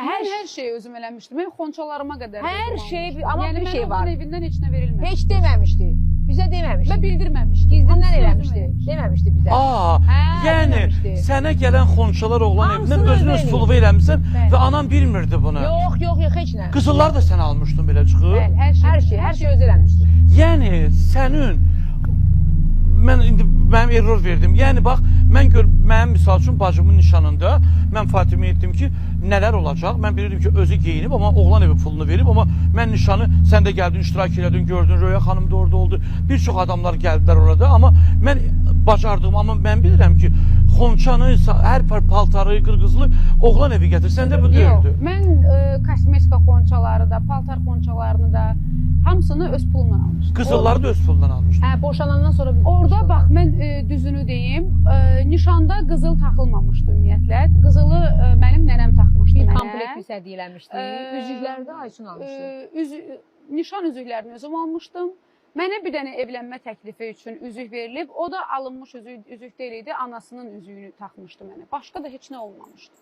Mən hər şeyi özüm eləmişdim. Mən xonçalarıma qədər. Hər şey, amma yəni bir şey var. Yəni evindən heç nə verilməmişdi. Heç deməmişdi. Bizə deməmişdi. Və bildirməmişdi. Gizlindən Hamısını eləmişdi. özüm eləmişdim. Deməmişdi bizə. Yəni deməmişdi. sənə gələn xonçalar oğlan Hamısını evindən özünü öz ödəyir. pulu eləmişsən Bəli. və anan bilmirdi bunu. Yox, heç nə. Qızıllar da sən almışdın belə çıxıb. Bəli, Hər şey öz eləmişdi. Yəni sənin mən indi mənim error verdim. Yəni bax mənim misal üçün bacımın nişanında mən Fatiməyə etdim ki, nələr olacaq? Mən bilirdim ki, özü geyinib, amma oğlan evi pulunu verib, amma mən nişanı sən də gəldin, iştirak elədin, gördün, Röya xanım da orada oldu. Bir çox adamlar gəldilər orada, amma mən bacardığım, amma mən bilirəm ki, xonçanı, hər paltarı, qırqızlı oğlan evi gətir. Səndə bu deyildi. Yox, mən kosmetika xonçaları da, paltar xonçalarını da hamısını öz pulumla almışdım. Qızılları da öz pulundan almışdın. Hə, boşanandan sonra Orada bax mən düzünü deyim, nişanda qızıl taxılmamışdı ümumiyyətlə. Qızılı mənim nənəm taxmışdı bir mənə. komplekt hədiyyə eləmişdi. Üzükləri də Aysun almışdı. Nişan üzüklərini özüm almışdım. Mənə bir dənə evlənmə təklifi üçün üzük verilib. O da alınmış üzük deyil idi, anasının üzüyünü taxmışdı mənə. Başqa da heç nə olmamışdı.